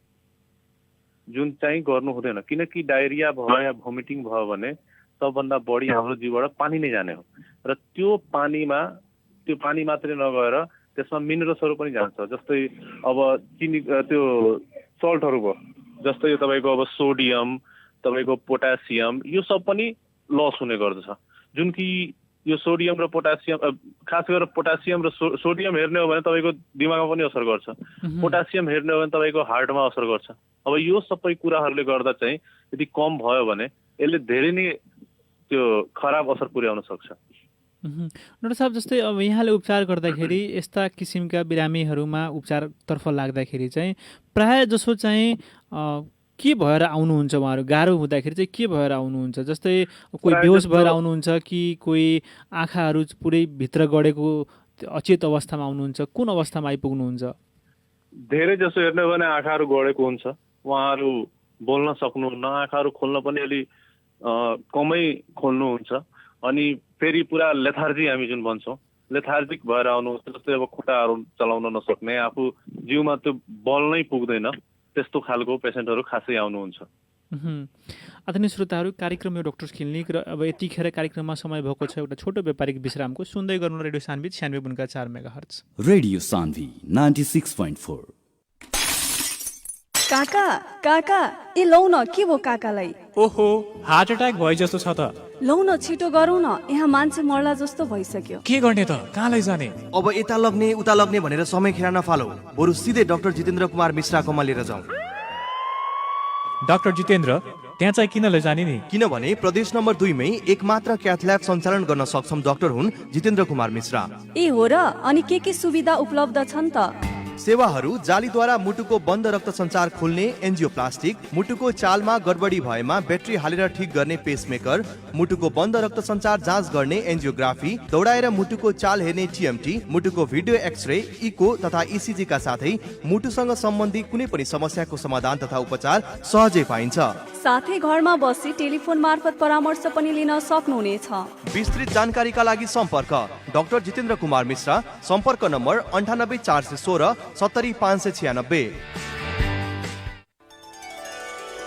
जुन चाहिँ गर्नु हुँदैन। किनकि डायरिया भयो या भोमिटिङ भयो भने सबभन्दा बढी हाम्रो जिउबाट पानी नै जाने हो र त्यो पानी मात्रै नगएर त्यसमा मिनरल्सहरू पनि जान्छ। जस्तै अब चिनी त्यो सल्टहरू भयो, जस्तै यो तपाईँको अब सोडियम, तपाईँको पोटासियम, यो सब पनि लस हुने गर्दछ। जुन कि यो सोडियम र पोटासियम, खास गरेर पोटासियम र सोडियम हेर्ने हो भने तपाईँको दिमागमा पनि असर गर्छ, पोटासियम हेर्ने हो भने तपाईँको हार्टमा असर गर्छ। अब यो सबै कुराहरूले गर्दा चाहिँ यदि कम भयो भने यसले धेरै नै त्यो खराब असर पुर्याउन सक्छ। डाक्टर साहब, जस्तै अब यहाँले उपचार गर्दाखेरि यस्ता किसिमका बिरामीहरूमा उपचारतर्फ लाग्दाखेरि चाहिँ प्रायः जसो चाहिँ के भएर आउनुहुन्छ उहाँहरू? गाह्रो हुँदाखेरि चाहिँ के भएर आउनुहुन्छ? जस्तै कोही बेहोस भएर आउनुहुन्छ कि कोही आँखाहरू पुरै भित्र गढेको अचेत अवस्थामा आउनुहुन्छ? कुन अवस्थामा आइपुग्नुहुन्छ? धेरै जसो हेर्ने हो भने आँखाहरू गढेको हुन्छ, उहाँहरू बोल्न सक्नुहुन्न, आँखाहरू खोल्न पनि अलि कमै खोल्नुहुन्छ। अनि फेरि पुरा लेथार्जी हामी जुन भन्छौँ, लेथार्जिक भएर आउनुहुन्छ। जस्तै अब खुट्टाहरू चलाउन नसक्ने, आफू जिउमा त्यो बल नै पुग्दैन, त्यस्तो खालको पेसेन्टहरू खासै आउनुहुन्छ। आदरणीय श्रोताहरू, कार्यक्रम यो डक्टर्स क्लिनिक र अब यतिखेर कार्यक्रममा समय भएको छ एउटा छोटो व्यापारिक विश्रामको। सुन्दै गर्नु radio Sanvi 96.4 megahertz. Radio Sanvi 96.4। काका काका ए लौ न के भो काकालाई? ओहो हार्ट एट्याक भए जस्तो छ त। लौ न छिटो गरौँ न, यहाँ मान्छे मर्ला जस्तो भइसक्यो। के गर्ने त, कहाँ लैजाने? अब यता लग्ने उता लग्ने भनेर समय खेर नफालौ, बरु सिधै डाक्टर जितेन्द्र कुमार मिश्राकोमा लिएर जाउँ। डाक्टर जितेन्द्र त्यहाँ चाहिँ किन लैजाने नि? किनभने प्रदेश नम्बर 2 मै एकमात्र क्याथ ल्याब सञ्चालन गर्न सक्षम डाक्टर हुन् जितेन्द्र कुमार मिश्रा। ए हो र? अनि के सुविधा उपलब्ध छन् त? सेवाहरू जालीद्वारा मुटुको बन्द रक्त सञ्चार खोल्ने एन्जियोप्लास्टिक, मुटुको चालमा गडबडी भएमा ब्याट्री हालेर ठिक गर्ने पेसमेकर, मुटुको बन्द रक्त सञ्चार जाँच गर्ने एन्जियोग्राफी, दौडाएर मुटुको चाल हेर्ने टिएमटी, मुटुको भिडियो एक्सरे, इको तथा इसिजी का साथै मुटुसँग सम्बन्धी कुनै पनि समस्याको समाधान तथा उपचार सहजै पाइन्छ। साथै घरमा बसी टेलिफोन मार्फत परामर्श पनि लिन सक्नुहुनेछ। विस्तृत जानकारीका लागि सम्पर्क डाक्टर जितेन्द्र कुमार मिश्रा, सम्पर्क नम्बर 98 416 70 596।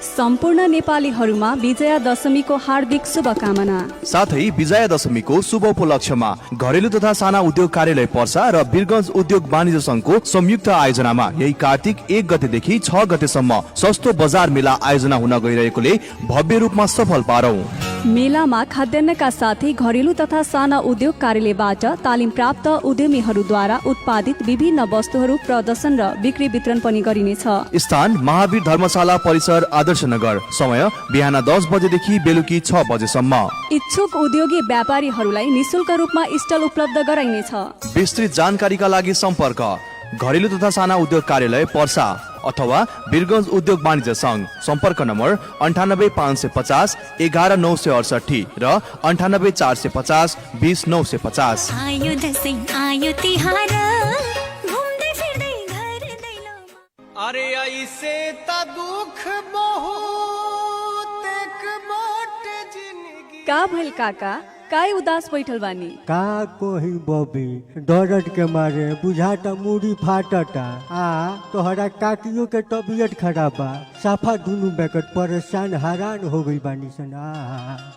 सम्पूर्ण नेपालीहरूमा विजया दशमीको हार्दिक शुभकामना। साथै विजया दशमीको शुभ उपलक्ष्यमा घरेलु तथा साना उद्योग कार्यालय पर्सा र वीरगञ्ज उद्योग वाणिज्य संघको संयुक्त आयोजनामा यही कार्तिक 1 गतेदेखि 6 गतेसम्म सस्तो बजार मेला आयोजना हुन गइरहेकोले भव्य रूपमा सफल पारौं। मेलामा खाद्यान्नका साथै घरेलु तथा साना उद्योग कार्यालयबाट तालिम प्राप्त उद्यमीहरूद्वारा उत्पादित विभिन्न वस्तुहरू प्रदर्शन र बिक्री वितरण पनि गरिनेछ। स्थान महावीर धर्मशाला परिसर आदर्श नगर, समय बिहान 10 बजेदेखि बेलुकी 6 बजेसम्म। इच्छुक उद्योगी व्यापारीहरूलाई निशुल्क रूपमा स्टल उपलब्ध गराइनेछ। विस्तृत जानकारीका लागि सम्पर्क घरेलु तथा साना उद्योग कार्यालय पर्सा अथवा वीरगञ्ज उद्योग वाणिज्य संघ, सम्पर्क नम्बर 98 550 11 968 र 98 450 20 950। आयो दशैं आयो तिहार घुम्दै फिर्दै घर दैलो। अरे ऐसे त दुख बहुत एक मोटे जिंदगी। का भइल काका, काय उदास बैठल बानी? का कोही बबी दर्द के मारे बुझाता मुड़ी फाटता। तोहरा काकियों के तबीयत खराब बा, साफा दुनु बेकट परेशान हैरान हो गई बानी सन।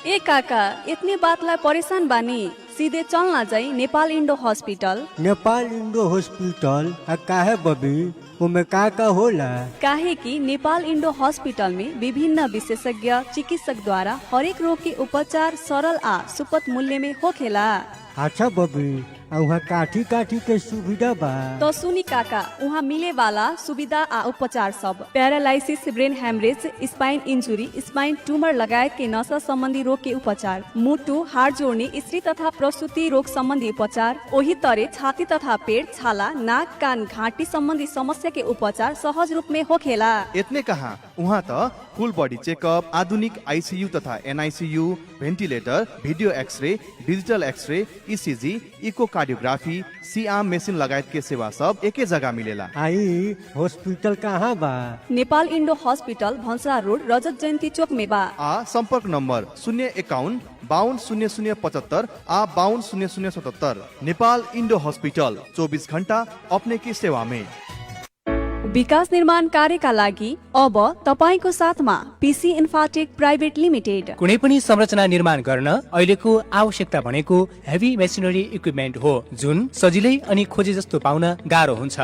ए काका इतने बातलाई परेशान बानी, सीधे चलना जाई Nepal Indo hospital. Nepal Indo hospital काहे बबी, उमे का होला? काहे कि नेपाल इंडो हॉस्पिटल में विभिन्न विशेषज्ञ चिकित्सक द्वारा हरेक रोग के उपचार सरल आ सुपथ मूल्य में होखेला। अच्छा बबी, वहाँ काठी के सुविधा बा? तो सुनी काका, वहाँ मिले वाला सुविधा आ उपचार सब paralysis, brain haemorrhage, spine injury, spine tumour लगायत के नसा संबंधी रोग के उपचार, मुटु हाड जोड़ने, स्त्री तथा प्रसूति रोग संबंधी उपचार, वही तरह छाती तथा पेट, छाला, नाक, कान, घाटी संबंधी समस्या के उपचार सहज रूप में होखेला। इतने कहाँ, वहाँ तो फुल बॉडी चेकअप, आधुनिक आईसीयू तथा NICU, ventilator, video x-ray, digital x-ray, ECG, echocardiography, C arm machine लगायत के सेवा सब एकै जगह मिलेला। आई हॉस्पिटल कहाँ बा? नेपाल इंडो हॉस्पिटल भंसरा रोड, रजत जयंती चौक में बा। संपर्क नंबर 051 52 0075 52 0077। नेपाल इंडो हॉस्पिटल 24 घंटा अपने की सेवा में। विकास निर्माण कार्यका लागि अब तपाईको साथमा पीसी इन्फाटेक प्राइभेट लिमिटेड। कुनै पनि संरचना निर्माण गर्न अहिलेको आवश्यकता भनेको हेभी मेसिनरी इक्विपमेन्ट हो, जुन सजिलै अनि खोजे जस्तो पाउन गाह्रो हुन्छ।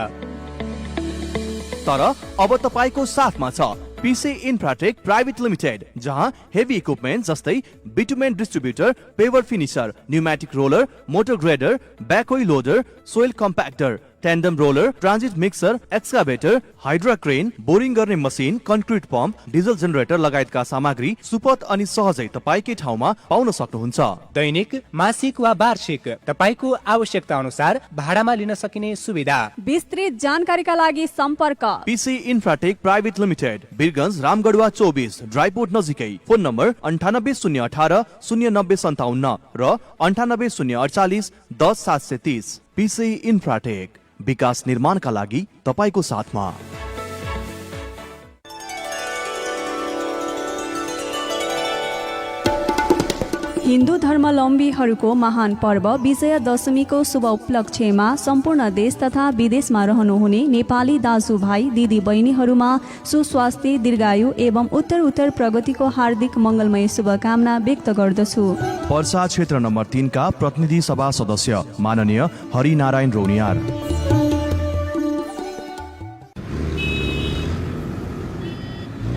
तर अब तपाईको साथमा छ पीसी इन्फ्राटेक प्राइभेट लिमिटेड, जहाँ हेभी इक्विपमेन्ट जस्तै bitumen distributor, paver finisher, pneumatic roller, motor grader, backhoe loader, soil compactor, tandem roller, transit mixer, excavator, hydra crane, boring गर्ने machine, concrete pump, diesel generator लगायतका सामग्री सुपथ अनि सहजै तपाईकै ठाउँमा पाउन सक्नुहुन्छ। दैनिक, मासिक वा वार्षिक तपाईको आवश्यकता अनुसार भाडामा लिन सकिने सुविधा। विस्तृत जानकारीका लागि सम्पर्क PC Infratech private limited, Birgunj Ramgadhwa 24, dry port नजिकै। फोन नम्बर 98 018 090 57 र 98 048 10 730। पीसी इन्फ्राटेक, विकास निर्माणका लागि तपाईको साथमा। हिन्दू धर्मावलम्बीहरूको महान पर्व विजया दशमीको शुभ उपलक्ष्यमा सम्पूर्ण देश तथा विदेशमा रहनुहुने नेपाली दाजुभाइ दिदी बहिनीहरूमा सुस्वास्थ्य, दीर्घायु एवं उत्तर प्रगतिको हार्दिक मङ्गलमय शुभकामना व्यक्त गर्दछु। पर्सा क्षेत्र नम्बर 3 का प्रतिनिधि सभा सदस्य माननीय हरिनारायण रौनियार।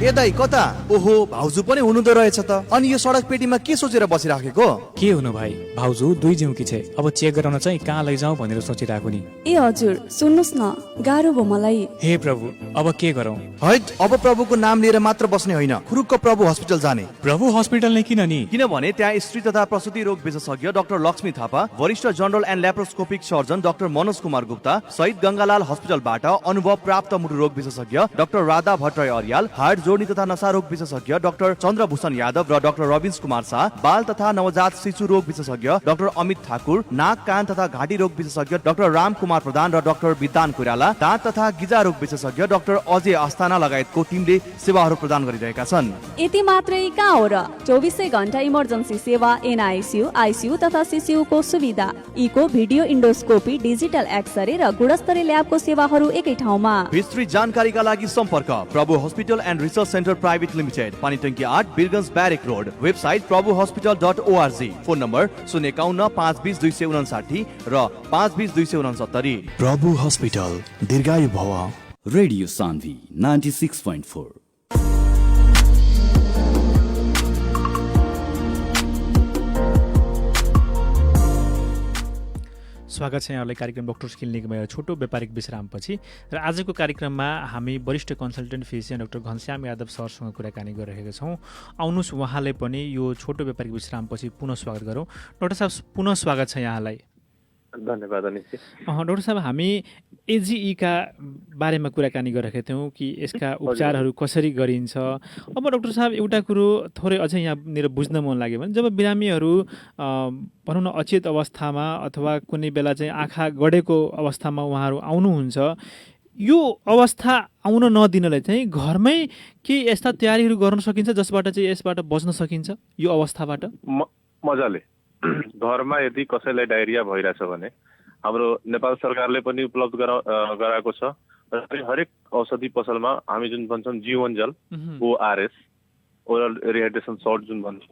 ए दाइ कता? ओहो भाउजू पनि हुनुहुँदो रहेछ त। अनि यो सडक पेटीमा के सोचेर बसिराखेको? के हुनु भाइ, भाउजू 2 जिउकी छे, अब चेक गराउन चाहिँ कहाँ लैजाउँ भनेर सोचिरहेको नि। ए हजुर सुन्नुहोस् न, गाह्रो भयो मलाई। हे प्रभु, अब के गरौँ? हैट, अब प्रभुको नाम लिएर मात्र बस्ने होइन, खुरुक्क प्रभु हस्पिटल जाने। प्रभु हस्पिटल नै किन नि? किनभने त्यहाँ स्त्री तथा प्रसुति रोग विशेषज्ञ डाक्टर लक्ष्मी थापा, वरिष्ठ general and laparoscopic surgeon doctor Manoj Kumar Gupta, शहीद गंगालाल हस्पिटलबाट अनुभव प्राप्त मुटु रोग विशेषज्ञ डाक्टर राधा भट्टराई अर्याल, हार्ट जोड्नी तथा नशा रोग विशेषज्ञ डाक्टर चन्द्रभूषण यादव र डाक्टर रविन्स कुमार शाह, बाल तथा नवजात शिशु रोग विशेषज्ञ डाक्टर अमित ठाकुर, नाक कान तथा घाँटी रोग विशेषज्ञ डाक्टर राम कुमार प्रधान र डाक्टर विद्वान कोइराला, दाँत तथा गिजा रोग विशेषज्ञ डाक्टर अजय आस्थाना लगायतको टिमले सेवाहरू प्रदान गरिरहेका छन्। यति मात्रै कहाँ हो र, 24 घण्टा इमर्जेन्सी सेवा, एनआइसियु, आइसियु तथा सिसियु को सुविधा, echo, video endoscopy, digital x ray र गुणस्तरीय ल्याबको सेवाहरू एकै ठाउँमा। विस्तृत जानकारीका लागि सम्पर्क Prabhu hospital and research centre private limited, Panitanki 8, Birgunj barrack road, website प्रभुहोस्पिटल.org, फोन नम्बर 051 520 259 र 520 269। प्रभु हस्पिटल, दीर्घायु भव। रेडियो सान्वी 96.4। स्वागत छ यहाँलाई कार्यक्रम डक्टर्स क्लिनिकमा एउटा छोटो व्यापारिक विश्रामपछि। र आजको कार्यक्रममा हामी वरिष्ठ consultant physician doctor Ghanshyam Yadav सरसँग कुराकानी गरिरहेका छौँ। आउनुहोस् उहाँलाई पनि यो छोटो व्यापारिक विश्रामपछि पुनः स्वागत गरौँ। डाक्टर साहब पुनः स्वागत छ यहाँलाई। धन्यवाद अनिश। डाक्टर साहब, हामी एजिईका बारेमा कुराकानी गरिरहेका थियौँ कि यसका उपचारहरू कसरी गरिन्छ। अब डाक्टर साहब एउटा कुरो थोरै अझै यहाँनिर बुझ्न मन लाग्यो भने जब बिरामीहरू भनौँ न अचेत अवस्थामा अथवा कुनै बेला चाहिँ आँखा गढेको अवस्थामा उहाँहरू आउनुहुन्छ, यो अवस्था आउन नदिनलाई चाहिँ घरमै के यस्ता तयारीहरू गर्न सकिन्छ जसबाट चाहिँ यसबाट बच्न सकिन्छ यो अवस्थाबाट? मजाले घरमा यदि कसैलाई डायरिया भइरहेछ भने हाम्रो नेपाल सरकारले पनि उपलब्ध गराएको छ। हरेक औषधि पसलमा हामी जुन भन्छौँ जीवन जल, ओआरएस, ओरल रिहाइड्रेसन सल्ट जुन भन्छ,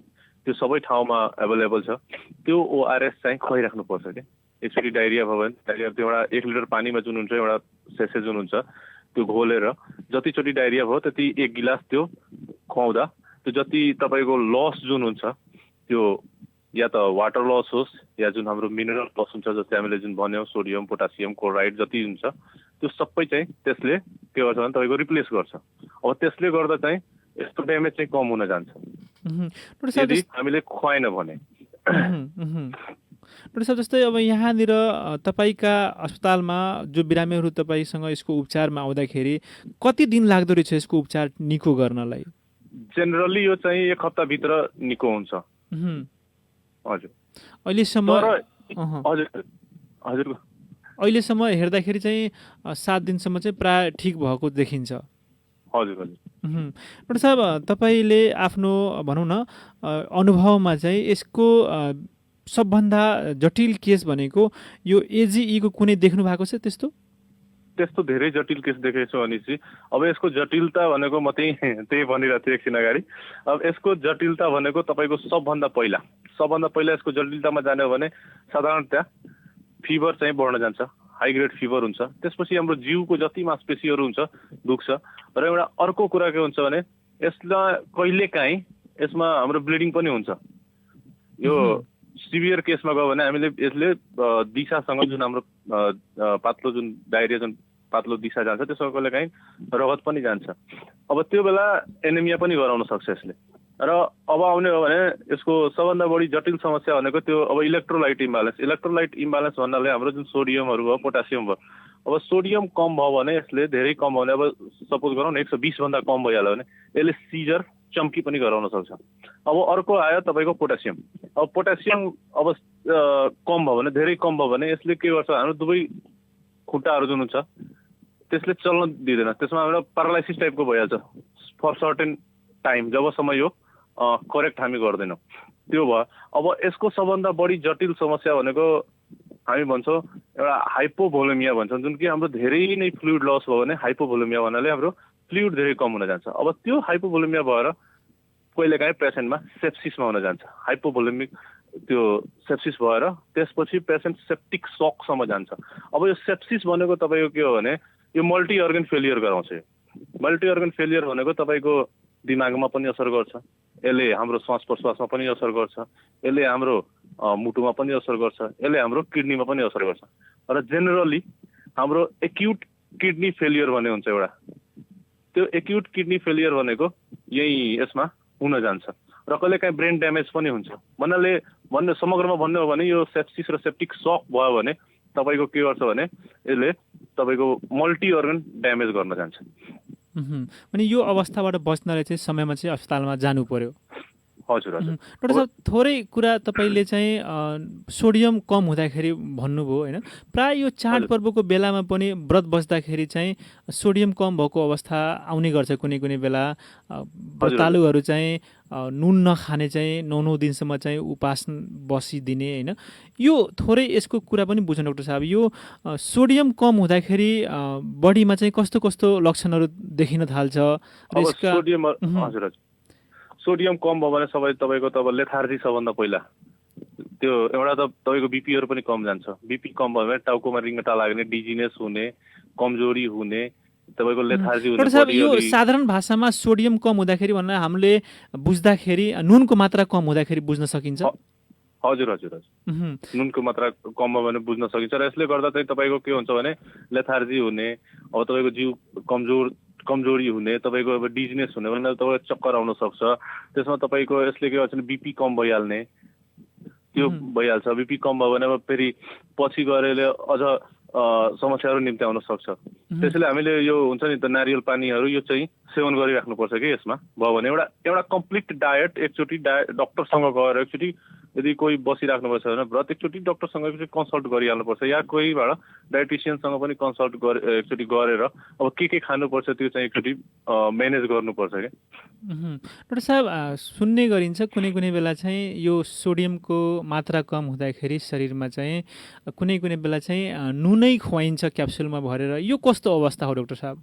त्यो सबै ठाउँमा एभाइलेबल छ। त्यो ओआरएस चाहिँ खुवाइराख्नुपर्छ क्या। एकचोटि डायरिया भयो भने डायरिया त्यो एउटा 1 लिटर पानीमा जुन हुन्छ एउटा सेसे जुन हुन्छ त्यो घोलेर जतिचोटि डायरिया भयो त्यति 1 गिलास त्यो खुवाउँदा त्यो जति तपाईँको लस जुन हुन्छ त्यो या त वाटर लस होस् या जुन हाम्रो मिनरल लस हुन्छ, जस्तै हामीले जुन भन्यौँ सोडियम, पोटासियम, क्लोराइड जति हुन्छ त्यो सबै चाहिँ त्यसले के गर्छ भने तपाईँको रिप्लेस गर्छ। अब त्यसले गर्दा चाहिँ यस्तो ड्यामेज चाहिँ कम हुन जान्छ यदि हामीले खुवाएन भने। डाक्टर साहब, जस्तै अब यहाँनिर तपाईँका अस्पतालमा जो बिरामीहरू तपाईँसँग यसको उपचारमा आउँदाखेरि कति दिन लाग्दो रहेछ यसको उपचार निको गर्नलाई? जेनरली यो चाहिँ 1 हप्ताभित्र निको हुन्छ। हजुर। अहिलेसम्म अहिलेसम्म हेर्दाखेरि चाहिँ 7 दिनसम्म चाहिँ प्राय ठिक भएको देखिन्छ। हजुर हजुर। डाक्टर साहब, तपाईँले आफ्नो भनौँ न अनुभवमा चाहिँ यसको सबभन्दा जटिल केस भनेको यो एजिईको कुनै देख्नु भएको छ? त्यस्तो धेरै जटिल केस देखेको छु अनिशजी। अब यसको जटिलता भनेको म त्यही भनिरहेको थिएँ एकछिन अगाडि। अब यसको जटिलता भनेको तपाईँको सबभन्दा पहिला यसको जटिलतामा जाने हो भने साधारणतया फिभर चाहिँ बढ्न जान्छ, हाई ग्रेड फिभर हुन्छ। त्यसपछि हाम्रो जिउको जति मांसपेशीहरू हुन्छ दुख्छ। र एउटा अर्को कुरा के हुन्छ भने यसलाई कहिलेकाहीँ यसमा हाम्रो ब्लिडिङ पनि हुन्छ। यो सिभियर केसमा गयो भने हामीले यसले दिशासँग जुन हाम्रो पातलो जुन डायरिया जुन पातलो दिशा जान्छ त्यसमा कहिलेकाहीँ रगत पनि जान्छ। अब त्यो बेला एनेमिया पनि गराउन सक्छ यसले। र अब आउने हो भने यसको सबभन्दा बढी जटिल समस्या भनेको त्यो अब इलेक्ट्रोलाइट इम्बालेन्स भन्नाले हाम्रो जुन सोडियमहरू भयो, पोटासियम भयो। अब सोडियम कम भयो भने यसले धेरै कम भयो भने, अब सपोज गरौँ न 120 भन्दा कम भइहाल्यो भने यसले सिजर, चम्की पनि गराउन सक्छ। अब अर्को आयो तपाईँको पोटासियम। अब पोटासियम अब कम भयो भने, धेरै कम भयो भने यसले के गर्छ, हाम्रो दुवै खुट्टाहरू जुन हुन्छ त्यसले चल्न दिँदैन। त्यसमा एउटा प्यारालाइसिस टाइपको भइहाल्छ फर सर्टेन टाइम, जबसम्म यो करेक्ट हामी गर्दैनौँ। त्यो भयो। अब यसको सबभन्दा बढी जटिल समस्या भनेको हामी भन्छौँ एउटा हाइपोभोलेमिया भन्छौँ, जुन कि हाम्रो धेरै नै फ्लुइड लस भयो भने हाइपोभोलेमिया भन्नाले हाम्रो फ्लुइड धेरै कम हुन जान्छ। अब त्यो हाइपोभोलेमिया भएर कहिलेकाहीँ पेसेन्टमा सेप्सिसमा हुन जान्छ। हाइपोभोलेमिक त्यो सेप्सिस भएर त्यसपछि पेसेन्ट सेप्टिक सकसम्म जान्छ। अब यो सेप्सिस भनेको तपाईँको के हो भने यो मल्टी अर्गन फेलियर गराउँछ। मल्टी अर्गन फेलियर भनेको तपाईँको दिमागमा पनि असर गर्छ, यसले हाम्रो श्वास प्रश्वासमा पनि असर गर्छ, यसले हाम्रो मुटुमा पनि असर गर्छ, यसले हाम्रो किडनीमा पनि असर गर्छ। र जेनरली हाम्रो एक्युट किडनी फेलियर भन्ने हुन्छ एउटा, त्यो एक्युट किडनी फेलियर भनेको यही यसमा हुन जान्छ। र कहिलेकाहीँ ब्रेन ड्यामेज पनि हुन्छ। भन्ने समग्रमा भन्ने हो भने यो सेप्सिस र सेप्टिक सक भयो भने तपाईँको के गर्छ भने यसले तपाईँको मल्टी अर्गन ड्यामेज गर्न जान्छ। अनि यो अवस्थाबाट बच्नलाई चाहिँ समयमा चाहिँ अस्पतालमा जानु पर्यो। हजुर हजुर। डाक्टर साहब थोरै कुरा तपाईँले चाहिँ सोडियम कम हुँदाखेरि भन्नुभयो होइन, प्राय यो चाडपर्वको बेलामा पनि व्रत बस्दाखेरि चाहिँ सोडियम कम भएको अवस्था आउने गर्छ। कुनै कुनै बेला व्रतालुहरू चाहिँ नुन नखाने चाहिँ 9 दिनसम्म चाहिँ उपास बसिदिने होइन। यो थोरै यसको कुरा पनि बुझ्नु डाक्टर साहब, यो सोडियम कम हुँदाखेरि बडीमा चाहिँ कस्तो कस्तो लक्षणहरू देखिन थाल्छ र यसका हजुर सोडियम कम भयो भने तपाईँको तब लेथार्जी सबभन्दा पहिला त्यो एउटा त तपाईँको बिपीहरू पनि कम जान्छ। बिपी कम भयो भने टाउकोमा रिङ्गटा लाग्ने, डिजिनेस हुने, कमजोरी हुने, तपाईँको लेथार्जी हुने। यो साधारण भाषामा सोडियम कम हुँदाखेरि भन्दा हामीले बुझ्दाखेरि नुनको मात्रा कम हुँदाखेरि बुझ्न सकिन्छ। हजुर हजुर हजुर, नुनको मात्रा कम भयो भने बुझ्न सकिन्छ। र यसले गर्दा चाहिँ तपाईँको के हुन्छ भने लेथार्जी हुने, अब तपाईँको जिउ कमजोरी हुने, तपाईँको अब डिजिनेस हुने भने तपाईँको चक्कर आउन सक्छ। त्यसमा तपाईँको यसले के गर्छ भने बिपी कम भइहाल्ने, त्यो भइहाल्छ। बिपी कम भयो भने अब फेरि पछि गएर अझ समस्याहरू निम्ति आउन सक्छ। त्यसैले हामीले यो हुन्छ नि त नारियल पानीहरू यो चाहिँ सेवन गरिराख्नुपर्छ कि यसमा भयो भने एउटा कम्प्लिट डायट एकचोटि डक्टरसँग गएर एकचोटि यदि कोही बसिराख्नुपर्छ भने व्रत एकचोटि डक्टरसँग एकचोटि कन्सल्ट गरिहाल्नुपर्छ, या कोहीबाट डायटिसियनसँग पनि कन्सल्ट एकचोटि गरेर अब के खानुपर्छ त्यो चाहिँ एकचोटि म्यानेज गर्नुपर्छ क्या। डाक्टर साहब सुन्ने गरिन्छ कुनै कुनै बेला चाहिँ यो सोडियमको मात्रा कम हुँदाखेरि शरीरमा चाहिँ कुनै कुनै बेला चाहिँ नुनै खुवाइन्छ क्याप्सुलमा भरेर, यो कस्तो अवस्था हो डाक्टर साहब?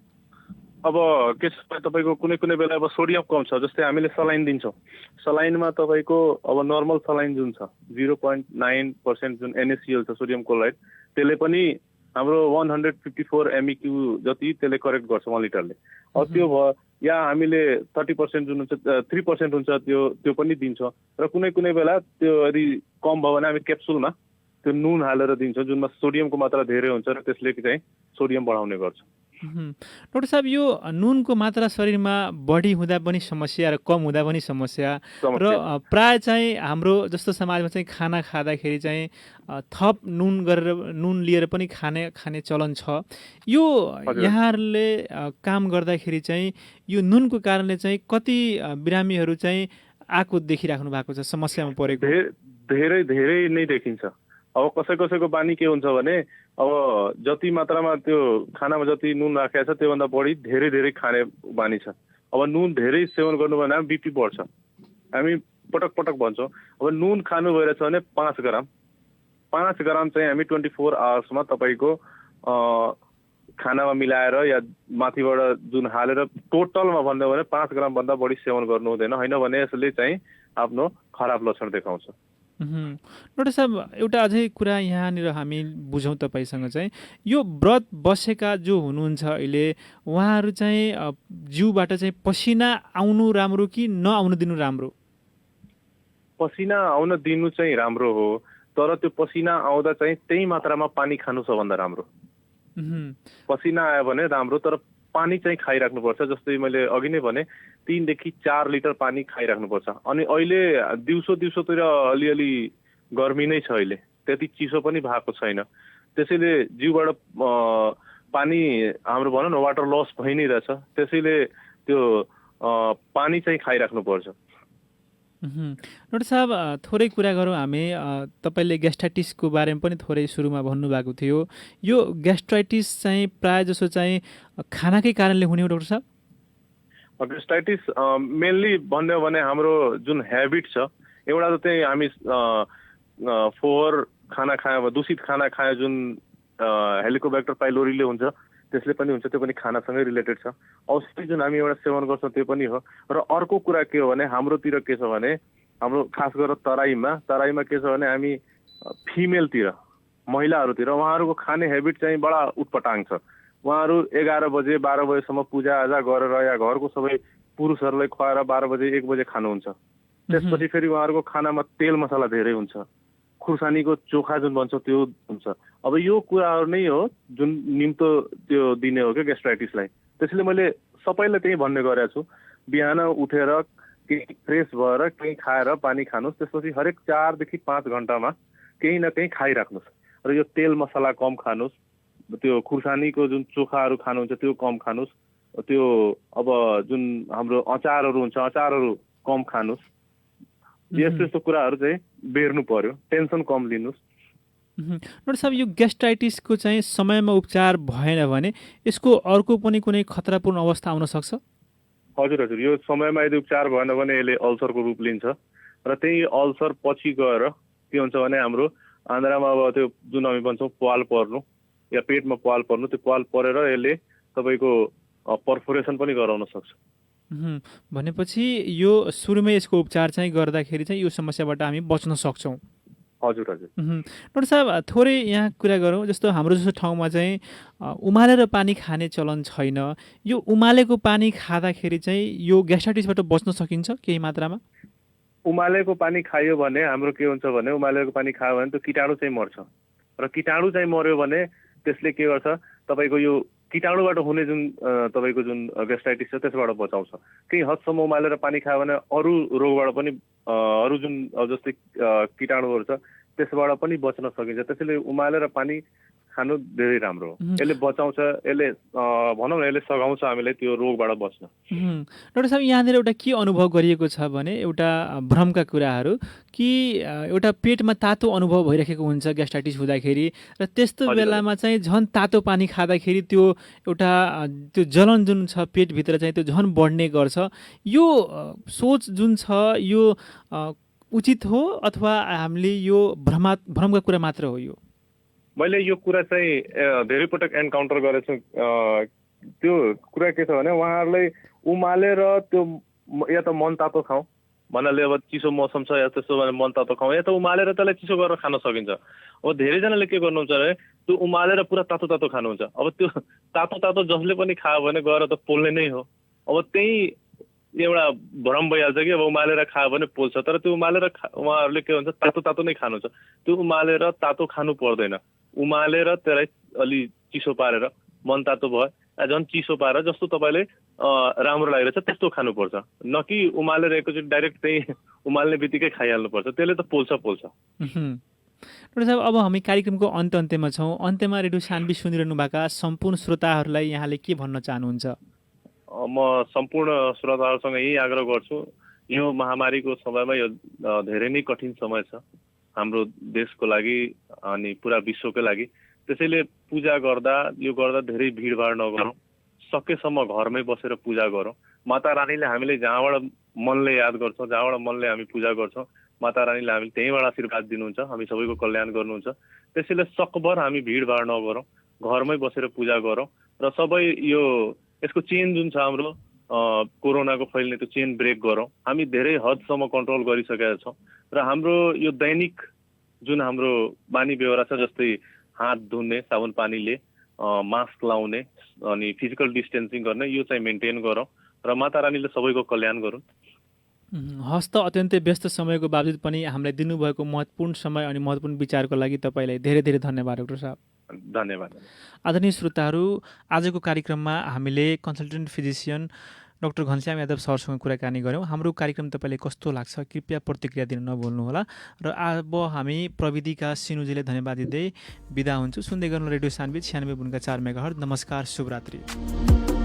अब के छ तपाईँको कुनै कुनै बेला अब सोडियम कम छ, जस्तै हामीले सलाइन दिन्छौँ, सलाइनमा तपाईँको अब नर्मल सलाइन जुन छ 0.9% जुन NaCl छ सोडियम क्लोराइड, त्यसले पनि हाम्रो 154 MEQ जति त्यसले करेक्ट गर्छ 1 लिटरले। अब त्यो भयो, या हामीले 30% जुन हुन्छ 3% हुन्छ त्यो पनि दिन्छ। र कुनै कुनै बेला त्यो यदि कम भयो भने हामी क्याप्सुलमा त्यो नुन हालेर दिन्छौँ जुनमा सोडियमको मात्रा धेरै हुन्छ र त्यसले चाहिँ सोडियम बढाउने गर्छ। डाक्टर साहब यो नुनको मात्रा शरीरमा बढी हुँदा पनि समस्या र कम हुँदा पनि समस्या, र प्राय चाहिँ हाम्रो जस्तो समाजमा चाहिँ खाना खाँदाखेरि चाहिँ थप नुन गरेर नुन लिएर पनि खाने चलन छ। यो यहाँहरूले काम गर्दाखेरि चाहिँ यो नुनको कारणले चाहिँ कति बिरामीहरू चाहिँ आएको देखिराख्नु भएको छ, समस्यामा परेको? धेरै धेरै नै देखिन्छ। अब कसैको बानी के हुन्छ भने अब जति मात्रामा त्यो खानामा जति नुन राखेको छ त्योभन्दा बढी धेरै खाने बानी छ। अब नुन धेरै सेवन गर्नु भने बिपी बढ्छ। हामी पटक भन्छौँ अब नुन खानु भइरहेछ भने 5 ग्राम चाहिँ हामी 24 आवर्समा तपाईँको खानामा मिलाएर या माथिबाट जुन हालेर टोटलमा भन्यो भने 5 ग्रामभन्दा बढी सेवन गर्नु हुँदैन, होइन भने यसले चाहिँ आफ्नो खराब लक्षण देखाउँछ। डाक्टर साहब एउटा अझै कुरा यहाँनिर हामी बुझौँ तपाईँसँग चाहिँ, यो व्रत बसेका जो हुनुहुन्छ अहिले उहाँहरू चाहिँ जिउबाट चाहिँ पसिना आउनु राम्रो कि नआउनु दिनु राम्रो? पसिना आउन दिनु चाहिँ राम्रो हो, तर त्यो पसिना आउँदा चाहिँ त्यही मात्रामा पानी खानु सबभन्दा राम्रो। पसिना आयो भने राम्रो, तर पानी चाहिँ खाइराख्नुपर्छ। जस्तै मैले अघि नै भने 3 देखि 4 लिटर पानी खाइराख्नुपर्छ। अनि अहिले दिउँसोतिर अलिअलि गर्मी नै छ, अहिले त्यति चिसो पनि भएको छैन, त्यसैले जिउबाट पानी हाम्रो भनौँ न वाटर लस भइ नै रहेछ, त्यसैले त्यो पानी चाहिँ खाइराख्नुपर्छ। डाक्टर साहब थोरै कुरा गरौँ हामी, तपाईँले ग्यास्ट्राइटिसको बारेमा पनि थोरै सुरुमा भन्नुभएको थियो। यो ग्यास्ट्राइटिस चाहिँ प्राय जसो चाहिँ खानाकै कारणले हुने हो डाक्टर साहब? ग्यास्ट्राइटिस मेनली भन्यो भने हाम्रो जुन हेबिट छ, एउटा त चाहिँ हामी फोहोर खाना खायो, दूषित खाना खायो, जुन हेलिकोब्याक्टर पाइलोरीले हुन्छ त्यसले पनि हुन्छ, त्यो पनि खानासँगै रिलेटेड छ। औषधि जुन हामी एउटा सेवन गर्छौँ त्यो पनि हो। र अर्को कुरा के हो भने हाम्रोतिर के छ भने हाम्रो खास गरेर तराईमा के छ भने हामी फिमेलतिर महिलाहरूतिर उहाँहरूको खाने हेबिट चाहिँ बडा उटपटाङ छ। उहाँहरू 11 बजे 12 बजेसम्म पूजाआजा गरेर या घरको सबै पुरुषहरूलाई खुवाएर 12 बजे 1 बजे खानुहुन्छ। त्यसपछि फेरि उहाँहरूको खानामा तेल मसला धेरै हुन्छ, खुर्सानीको चोखा जुन भन्छ त्यो हुन्छ। अब यो कुराहरू नै हो जुन निम्तो त्यो दिने हो क्या ग्यास्ट्राइटिसलाई। त्यसैले मैले सबैलाई त्यही भन्ने गरेको छु, बिहान उठेर केही फ्रेस भएर केही खाएर पानी खानुहोस्, त्यसपछि हरेक 4 देखि 5 घन्टामा केही न केही खाइराख्नुहोस् र यो तेल मसला कम खानुहोस्, त्यो खुर्सानीको जुन चोखाहरू खानुहुन्छ त्यो कम खानुहोस्, त्यो अब जुन हाम्रो अचारहरू हुन्छ अचारहरू कम खानुहोस्। यस्तो यस्तो कुराहरू चाहिँ बेर्नु पर्यो, टेन्सन कम लिनुहोस्। डाक्टर साहब, यो ग्यास्ट्राइटिसको चाहिँ समयमा उपचार भएन भने यसको अर्को पनि कुनै खतरापूर्ण अवस्था आउन सक्छ? हजुर हजुर, यो समयमा यदि उपचार भएन भने यसले अल्सरको रूप लिन्छ र त्यही अल्सर पछि गएर के हुन्छ भने हाम्रो आन्द्रामा अब त्यो जुन हामी भन्छौँ प्वाल पर्नु या पेटमा प्वाल पर्नु, त्यो प्वाल परेर यसले तपाईँको पर्फोरेसन पनि गराउन सक्छ। भनेपछि यो सुरुमै यसको उपचार चाहिँ गर्दाखेरि चाहिँ यो समस्याबाट हामी बच्न सक्छौँ। हजुर हजुर। डाक्टर साहब, थोरै यहाँ कुरा गरौँ, जस्तो हाम्रो जस्तो ठाउँमा चाहिँ उमालेर पानी खाने चलन छैन। यो उमालेको पानी खाँदाखेरि चाहिँ यो ग्यास्ट्राइटिसबाट बच्न सकिन्छ केही मात्रामा? उमालेको पानी खायो भने हाम्रो के हुन्छ भने उमालेको पानी खायो भने त्यो कीटाणु चाहिँ मर्छ र कीटाणु चाहिँ मर्यो भने त्यसले के गर्छ तपाईँको यो कीटाणुबाट हुने जुन तपाईँको जुन ग्यास्ट्राइटिस छ त्यसबाट बचाउँछ। केही हदसम्म उमालेर पानी खायो भने अरू रोगबाट पनि अरू जुन जस्तै कीटाणुहरू छ त्यसबाट पनि बच्न सकिन्छ। त्यसैले उमालेर पानी खानु धेरै राम्रो हो, यसले बचाउँछ, यसले भनौँ न यसले सघाउँछ हामीलाई त्यो रोगबाट बच्न। डाक्टर साहब, यहाँनिर एउटा के अनुभव गरिएको छ भने एउटा भ्रमका कुराहरू कि एउटा पेटमा तातो अनुभव भइरहेको हुन्छ ग्यास्ट्राइटिस हुँदाखेरि र त्यस्तो बेलामा चाहिँ झन् तातो पानी खाँदाखेरि त्यो एउटा त्यो जलन जुन छ पेटभित्र चाहिँ त्यो झन् बढ्ने गर्छ। यो सोच जुन छ यो उचित हो अथवा हामीले यो भ्रमका कुरा मात्र हो? यो मैले यो कुरा चाहिँ धेरै पटक एन्काउन्टर गरेको छु। त्यो कुरा के छ भने उहाँहरूलाई उमालेर त्यो या त मन तातो खाउँ भन्नाले, अब चिसो मौसम छ या त्यस्तो भने मन तातो खाउँ, या त उमालेर त्यसलाई चिसो गरेर खान सकिन्छ। अब धेरैजनाले के गर्नुहुन्छ भने त्यो उमालेर पुरा तातो तातो खानुहुन्छ। अब त्यो तातो तातो जसले पनि खायो भने गएर त पोल्ने नै हो। अब त्यही एउटा भ्रम भइहाल्छ कि अब उमालेर खायो भने पोल्छ, तर त्यो उमालेर उहाँहरूले के भन्छ तातो तातो नै खानुहुन्छ। त्यो उमालेर तातो खानु पर्दैन, उमालेर त्यसलाई अलि चिसो पारेर मन तातो भयो झन् चिसो पारेर जस्तो तपाईँले राम्रो लागिरहेछ त्यस्तो खानुपर्छ, न कि उमालेर एकैचोटि डाइरेक्ट चाहिँ उमाल्ने बित्तिकै खाइहाल्नुपर्छ, त्यसले त पोल्छ। डाक्टर साहब, अब हामी कार्यक्रमको अन्त्यमा छौँ। अन्त्यमा रेडियो सान्वी सुनिरहनु भएका सम्पूर्ण श्रोताहरूलाई यहाँले के भन्न चाहनुहुन्छ? म सम्पूर्ण श्रोताहरूसँग यही आग्रह गर्छु, यो महामारीको समयमा यो धेरै नै कठिन समय छ हाम्रो देशको लागि अनि पुरा विश्वकै लागि। त्यसैले पूजा गर्दा धेरै भिडभाड नगरौँ, सकेसम्म घरमै बसेर पूजा गरौँ। माता रानीले हामीले जहाँबाट मनले याद गर्छौँ, जहाँबाट मनले हामी पूजा गर्छौँ, माता रानीले हामीले त्यहीँबाट आशीर्वाद दिनुहुन्छ, हामी सबैको कल्याण गर्नुहुन्छ। त्यसैले सकभर हामी भिडभाड नगरौँ, घरमै बसेर पूजा गरौँ र सबै यो यसको चेन जुन छ हाम्रो कोरोनाको फैलिने त्यो चेन ब्रेक गरौँ। हामी धेरै हदसम्म कन्ट्रोल गरिसकेका छौँ र हाम्रो यो दैनिक जुन हाम्रो बानी बेहोरा छ, जस्तै हात धुने साबुन पानीले, मास्क लाउने अनि फिजिकल डिस्टेन्सिङ गर्ने, यो चाहिँ मेन्टेन गरौँ र माता रानीले सबैको कल्याण गरौँ। हस्त अत्यन्तै व्यस्त समयको बावजुद पनि हामीलाई दिनुभएको महत्त्वपूर्ण समय अनि महत्त्वपूर्ण विचारको लागि तपाईँलाई धेरै धेरै धन्यवाद डाक्टर साहब। धन्यवाद। आदरणीय श्रोताहरू, आजको कार्यक्रममा हामीले consultant physician doctor Ghanshyam Yadav सरसँग कुराकानी गऱ्यौँ। हाम्रो कार्यक्रम तपाईँलाई कस्तो लाग्छ कृपया प्रतिक्रिया दिन नभुल्नुहोला र अब हामी प्रविधिका सिनुजीले धन्यवाद दिँदै बिदा हुन्छु। सुन्दै गर्नु रेडियो सान्वी 96.4 मेगाहर्ज। नमस्कार, शुभरात्रि।